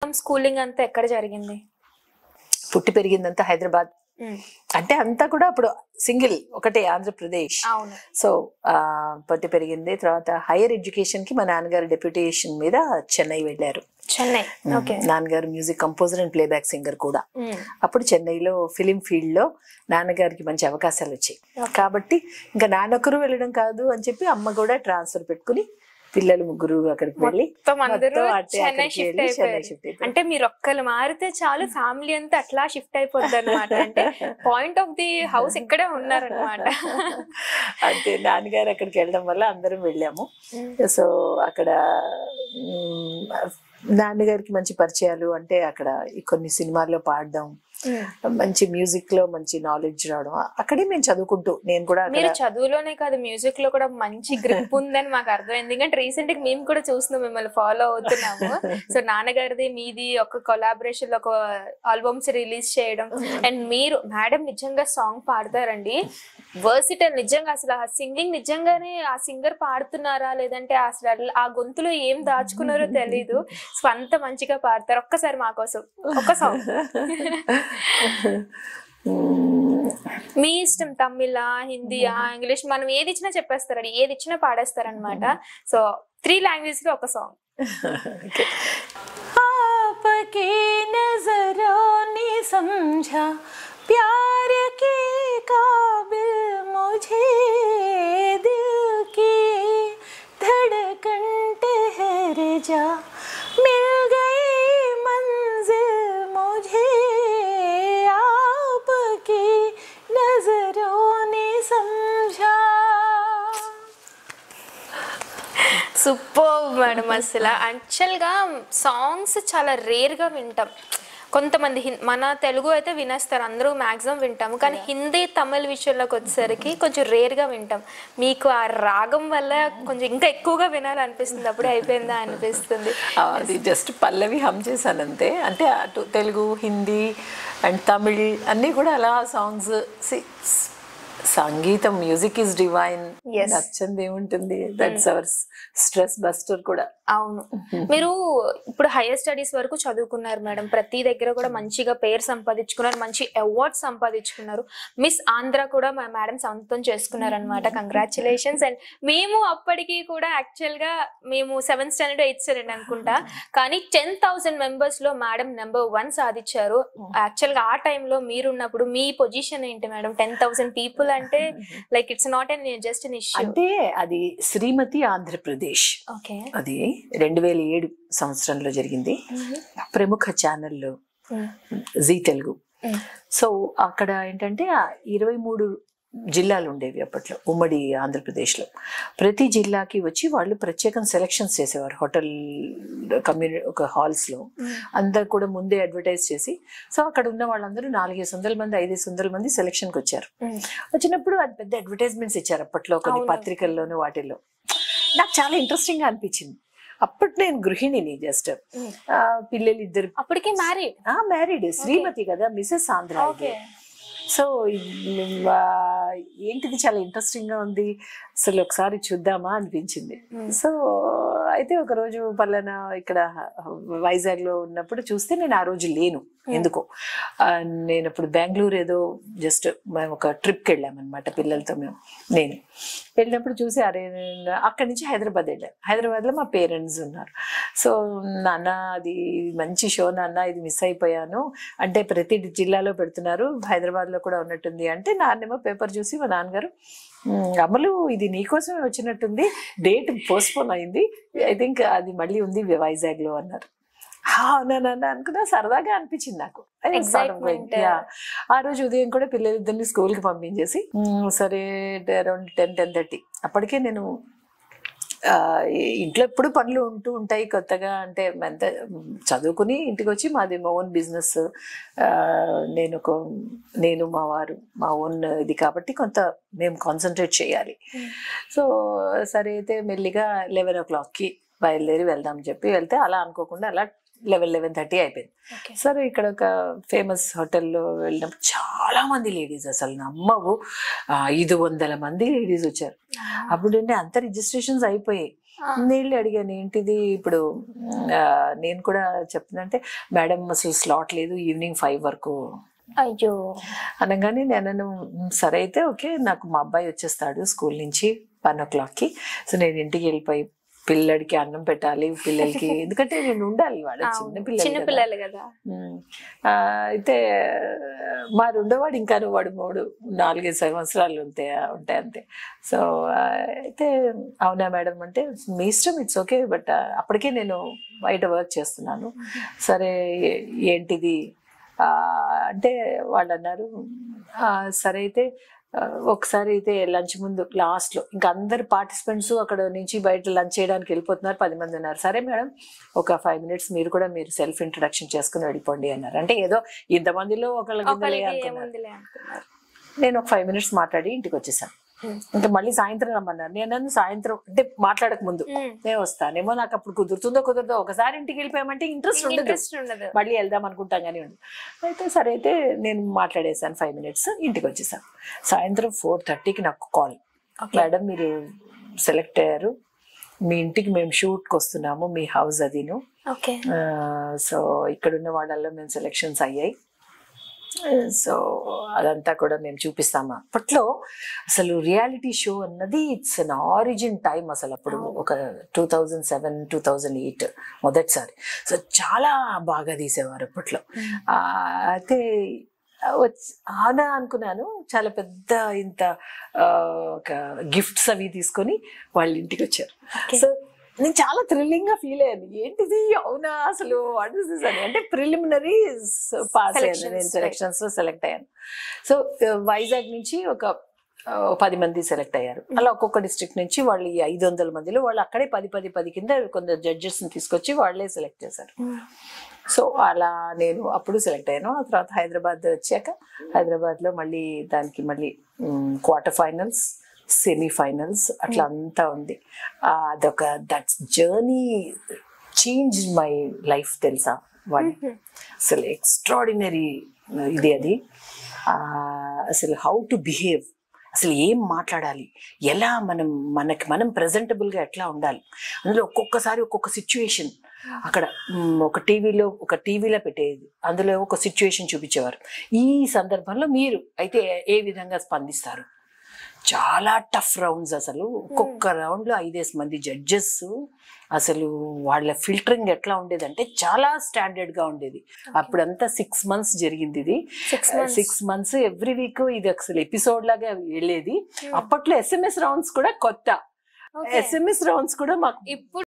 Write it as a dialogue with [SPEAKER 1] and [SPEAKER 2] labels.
[SPEAKER 1] మొత్తం స్కూలింగ్ అంతా ఎక్కడ జరిగింది?
[SPEAKER 2] పుట్టి పెరిగిందంతా హైదరాబాద్. అంటే అంతా కూడా అప్పుడు సింగిల్ ఒకటే ఆంధ్రప్రదేశ్. సో పుట్టి పెరిగింది. తర్వాత హైయర్ ఎడ్యుకేషన్ కి మా నాన్నగారు డెప్యూటేషన్ మీద చెన్నై వెళ్ళారు.
[SPEAKER 1] చెన్నై.
[SPEAKER 2] నాన్నగారు music composer and playback singer కూడా. అప్పుడు చెన్నైలో ఫిలిం ఫీల్డ్ లో నాన్నగారికి మంచి అవకాశాలు వచ్చాయి. కాబట్టి ఇంకా నాన్నొక్కరు వెళ్ళడం కాదు అని చెప్పి అమ్మ కూడా ట్రాన్స్ఫర్ పెట్టుకుని పిల్లలు ముగ్గురు అక్కడికి వెళ్ళి
[SPEAKER 1] చెన్నై షిఫ్ట్ అయిపోయారు. అంటే మీరు ఒక్కరు మారితే చాలు ఫ్యామిలీ అంతా అట్లా షిఫ్ట్ అయిపోద్ది అనమాట. అంటే పాయింట్ ఆఫ్ ది హౌస్ ఇక్కడే ఉన్నారనమాట.
[SPEAKER 2] అంతే నాన్నగారు అక్కడికి వెళ్ళడం వల్ల అందరం వెళ్ళాము. సో అక్కడ నాన్నగారికి మంచి పరిచయాలు, అంటే అక్కడ కొన్ని సినిమాల్లో పాడడం, మంచి మ్యూజిక్ లో మంచి నాలెడ్జ్ రావడం. అక్కడే మేము చదువుకుంటూ నేను కూడా
[SPEAKER 1] మీరు చదువులోనే కాదు మ్యూజిక్ లో కూడా మంచి గ్రిప్ ఉందని మాకు అర్థమైంది. ఎందుకంటే రీసెంట్ గా మేము కూడా చూస్తున్నాం, మిమ్మల్ని ఫాలో అవుతున్నాము. సో నాన్నగారిది మీది ఒక కొలాబరేషన్ లో ఒక ఆల్బమ్స్ రిలీజ్ చేయడం. అండ్ మీరు మేడం నిజంగా సాంగ్ పాడతారండి, వర్సిటల్. నిజంగా అసలు ఆ సింగింగ్ నిజంగానే ఆ సింగర్ పాడుతున్నారా లేదంటే అసలు ఆ గొంతులో ఏం దాచుకున్నారో తెలీదు. సో అంత మంచిగా పాడతారు. ఒక్కసారి మా కోసం ఒక్క సాంగ్. మీ ఇష్టం, తమిళ, హిందీయా, ఇంగ్లీష్, మనం ఏది ఇచ్చినా చెప్పేస్తారండి, ఏది ఇచ్చినా పాడేస్తారనమాట. సో 3 లాంగ్వేజ్ లో ఒక సాంగ్.
[SPEAKER 3] आपकी नजरों ने समझा प्यार के काबिल मुझे, दिल की धड़कन ठहर जा, मिल गई मंजिल मुझे, आपकी नजरों ने समझा.
[SPEAKER 1] Super madam. అసలు యాక్చువల్గా సాంగ్స్ చాలా రేర్గా వింటాం. కొంతమంది మన తెలుగు అయితే వినేస్తారు, అందరూ మ్యాక్సిమం వింటాము. కానీ హిందీ, తమిళ విషయంలోకి వచ్చేసరికి కొంచెం రేర్గా వింటాం. మీకు ఆ రాగం వల్ల కొంచెం ఇంకా ఎక్కువగా వినాలనిపిస్తుంది. అప్పుడే అయిపోయిందా అనిపిస్తుంది.
[SPEAKER 2] అది జస్ట్ పల్లవి హమ్ చేశాను అంతే. అంటే అటు తెలుగు, హిందీ అండ్ తమిళ్ అన్నీ కూడా అలా సాంగ్స్. సంగీతం, మ్యూజిక్ ఈజ్ డివైన్. నచ్చంది ఏముంటుంది, దట్స్ అవర్ స్ట్రెస్ బస్టర్ కూడా.
[SPEAKER 1] అవును. మీరు ఇప్పుడు హైయర్ స్టడీస్ వరకు చదువుకున్నారు మేడం, ప్రతి దగ్గర కూడా మంచిగా పేరు సంపాదించుకున్నారు, మంచి అవార్డ్స్ సంపాదించుకున్నారు. మిస్ ఆంధ్ర కూడా మా మేడం సొంతం చేసుకున్నారు అనమాట. కంగ్రాచులేషన్స్. అండ్ మేము అప్పటికి కూడా యాక్చువల్ గా మేము 7th స్టాండర్డ్ 8th స్టాండర్డ్ అనుకుంటా, కానీ 10,000 మెంబర్స్ లో మేడం నెంబర్ 1 సాధించారు. యాక్చువల్ గా ఆ టైంలో మీరున్నప్పుడు మీ పొజిషన్ ఏంటి మేడం? 10,000 పీపుల్ అంటే like it's not an just an issue.
[SPEAKER 2] అంటే అది శ్రీమతి ఆంధ్రప్రదేశ్. అది 2007 సంవత్సరంలో జరిగింది. ప్రముఖ ఛానల్లో జీ తెలుగు. సో అక్కడ ఏంటంటే 23 జిల్లాలు ఉండేవి అప్పట్లో ఉమ్మడి ఆంధ్రప్రదేశ్లో. ప్రతి జిల్లాకి వచ్చి వాళ్ళు ప్రత్యేకం సెలక్షన్స్ చేసేవారు హోటల్ ఒక హాల్స్లో. అందరు కూడా ముందే అడ్వర్టైజ్ చేసి, సో అక్కడ ఉన్న వాళ్ళందరూ 400-500 మంది 500 మంది సెలక్షన్కి వచ్చారు. వచ్చినప్పుడు అది పెద్ద అడ్వర్టైజ్మెంట్స్ ఇచ్చారు అప్పట్లో కొన్ని పత్రికల్లోనూ వాటిల్లో. నాకు చాలా ఇంట్రెస్టింగ్గా అనిపించింది. అప్పటి నేను గృహిణిని, జస్ట్ పిల్లలు 2.
[SPEAKER 1] అప్పటికే
[SPEAKER 2] మ్యారీడ్, శ్రీమతి కదా, మిసెస్ ఆంధ్ర. సో ఏంటిది చాలా ఇంట్రెస్టింగ్ గా ఉంది, అసలు ఒకసారి చూద్దామా అనిపించింది. సో అయితే ఒకరోజు పలానా ఇక్కడ వైజాగ్ లో ఉన్నప్పుడు చూస్తే నేను ఆ రోజు లేను. ఎందుకో నేను ఇప్పుడు బెంగళూరు ఏదో జస్ట్ మేము ఒక ట్రిప్కి వెళ్ళామన్నమాట పిల్లలతో. నేను వెళ్ళినప్పుడు చూసి అరే అక్కడి నుంచి హైదరాబాద్ వెళ్ళాను. హైదరాబాద్లో మా పేరెంట్స్ ఉన్నారు. సో నాన్న అది మంచి షో నాన్న, ఇది మిస్ అయిపోయాను అంటే ప్రతి జిల్లాలో పెడుతున్నారు, హైదరాబాద్లో కూడా ఉన్నట్టుంది అంటే, నాన్నేమో పేపర్ చూసి మా నాన్నగారు అమలు ఇది నీకోసమే వచ్చినట్టుంది, డేట్ పోస్ట్పోన్ అయింది, ఐ థింక్ అది మళ్ళీ ఉంది వైజాగ్లో అన్నారు. అవునా అనుకున్నా, సరదాగా అనిపించింది నాకు. ఆ రోజు ఉదయం కూడా పిల్లలిద్దరిని స్కూల్కి పంపించేసి సరే అరౌండ్ 10-10:30 అప్పటికే నేను ఇంట్లో ఎప్పుడు పనులు ఉంటూ ఉంటాయి కొత్తగా. అంటే ఎంత చదువుకుని ఇంటికి వచ్చి మాది మా ఓన్ బిజినెస్, నేను మా వారు మా ఓన్ ఇది కాబట్టి కొంత మేము కాన్సన్ట్రేట్ చేయాలి. సో సరే అయితే మెల్లిగా 11 o'clockకి బయలుదేరి వెళ్దాం చెప్పి వెళ్తే అలా అనుకోకుండా అలా 11-11:30 అయిపోయింది. సరే ఇక్కడ ఒక ఫేమస్ హోటల్లో వెళ్ళినప్పుడు చాలా మంది లేడీస్, అసలు నమ్మవు 500 మంది లేడీస్ వచ్చారు. అప్పుడు అంత రిజిస్ట్రేషన్స్ అయిపోయాయి. నీళ్ళు అడిగాను, ఏంటిది ఇప్పుడు నేను కూడా చెప్తున్నంటే, మేడం అసలు స్లాట్ లేదు, ఈవినింగ్ 5 వరకు
[SPEAKER 1] అయ్యో.
[SPEAKER 2] అనగానే నేను సరే అయితే ఓకే, నాకు మా అబ్బాయి వచ్చేస్తాడు స్కూల్ నుంచి 1 o'clockకి. సో నేను ఇంటికి వెళ్ళిపోయి పిల్లడికి అన్నం పెట్టాలి, పిల్లలకి ఎందుకంటే నేను ఉండాలి, వాడు చిన్న
[SPEAKER 1] పిల్లలు కదా.
[SPEAKER 2] అయితే మా రెండోవాడు ఇంకా వాడు 4-5 సంవత్సరాలు ఉంటాయి అంతే. సో అయితే అవునా మేడం అంటే, మీ ఇష్టం, ఇట్స్ ఓకే, బట్ అప్పటికే నేను బయట వర్క్ చేస్తున్నాను. సరే ఏంటిది అంటే వాళ్ళు అన్నారు, సరే అయితే ఒకసారి అయితే లంచ్ ముందు లాస్ట్లో ఇంకా అందరు పార్టిసిపెంట్స్ అక్కడ నుంచి బయట లంచ్ చేయడానికి వెళ్ళిపోతున్నారు, 10 మంది ఉన్నారు. సరే మేడం ఒక 5 minutes మీరు కూడా మీరు సెల్ఫ్ ఇంట్రడక్షన్ చేసుకుని వెళ్ళిపోండి అన్నారు. అంటే ఏదో ఇంతమందిలో ఒకళ్ళకి అనుకున్నారు. నేను ఒక 5 minutes మాట్లాడి ఇంటికి వచ్చేసాను. ఇంకా మళ్ళీ సాయంత్రం రమ్మన్నారు. నేను సాయంత్రం అంటే మాట్లాడక ముందు నేను వస్తానేమో, నాకు అప్పుడు కుదురుతుందో ఒకసారి ఇంటికి వెళ్ళిపోయామంటే ఇంట్రెస్ట్ ఉండదు, మళ్ళీ వెళ్దాం అనుకుంటాం కానీ ఉండదు. అయితే సరే అయితే నేను మాట్లాడేసాను 5 minutes, ఇంటికి వచ్చేసాను. సాయంత్రం 4:30కి నాకు కాల్, మేడం మీరు సెలెక్ట్ అయ్యారు, మీ ఇంటికి మేము షూట్కి వస్తున్నాము, మీ హౌస్ అదిను, సో ఇక్కడున్న వాళ్ళల్లో మేము సెలెక్షన్స్ అయ్యాయి, సో అదంతా కూడా మేము చూపిస్తాము. అప్పట్లో అసలు రియాలిటీ షో అన్నది ఇట్స్ అన్ ఆరిజిన్ టైం, అసలు అప్పుడు ఒక 2007-2008 మొదటిసారి. సో చాలా బాగా తీసేవారు అప్పట్లో. అయితే అవునా అనుకున్నాను, చాలా పెద్ద ఇంత ఒక గిఫ్ట్స్ అవి తీసుకొని వాళ్ళ ఇంటికి వచ్చారు. సో నేను చాలా థ్రిల్లింగ్ గా ఫీల్ అయ్యాను, ఏంటిది అవునా అసలు వాట్ ఇస్ దిస్ అని. అంటే ప్రిలిమినరీ పాస్ అయ్యాను, నేను సెలెక్షన్స్ లో సెలెక్ట్ అయ్యాను. సో వైజాగ్ నుంచి ఒక 10 మంది సెలెక్ట్ అయ్యారు. అలా ఒక్కొక్క డిస్ట్రిక్ట్ నుంచి వాళ్ళు ఈ 500 మందిలో వాళ్ళు అక్కడే 10 కింద కొందరు జడ్జెస్ ని తీసుకొచ్చి వాళ్ళే సెలెక్ట్ చేశారు. సో అలా నేను అప్పుడు సెలెక్ట్ అయ్యాను. ఆ తర్వాత హైదరాబాద్ వచ్చాక హైదరాబాద్ లో మళ్ళీ దానికి మళ్ళీ క్వార్టర్ ఫైనల్స్, సెమీఫైనల్స్ అట్లా అంతా ఉంది. అదొక that's journey change my life తెలుసా. వాళ్ళు అసలు ఎక్స్ట్రాడినరీ ఇది అది. అసలు హౌ టు బిహేవ్, అసలు ఏం మాట్లాడాలి, ఎలా మనం ప్రెజెంటబుల్గా ఎట్లా ఉండాలి. అందులో ఒక్కొక్కసారి ఒక్కొక్క సిచ్యువేషన్ అక్కడ ఒక టీవీలో పెట్టేది, అందులో ఒక సిచ్యువేషన్ చూపించేవారు. ఈ సందర్భంలో మీరు అయితే ఏ విధంగా స్పందిస్తారు. చాలా టఫ్ రౌండ్స్, అసలు ఒక్కొక్క రౌండ్ లో 5 మంది జడ్జెస్. అసలు వాళ్ళ ఫిల్టరింగ్ ఎట్లా ఉండేదంటే చాలా స్టాండర్డ్ గా ఉండేది. అప్పుడంతా 6 months జరిగింది ఇది. 6 months ఎవ్రీ వీక్ ఇది అసలు ఎపిసోడ్ లాగా వెళ్ళేది. అప్పట్లో SMS రౌండ్స్ కూడా కొత్త, SMS రౌండ్స్ కూడా మాకు ఇప్పుడు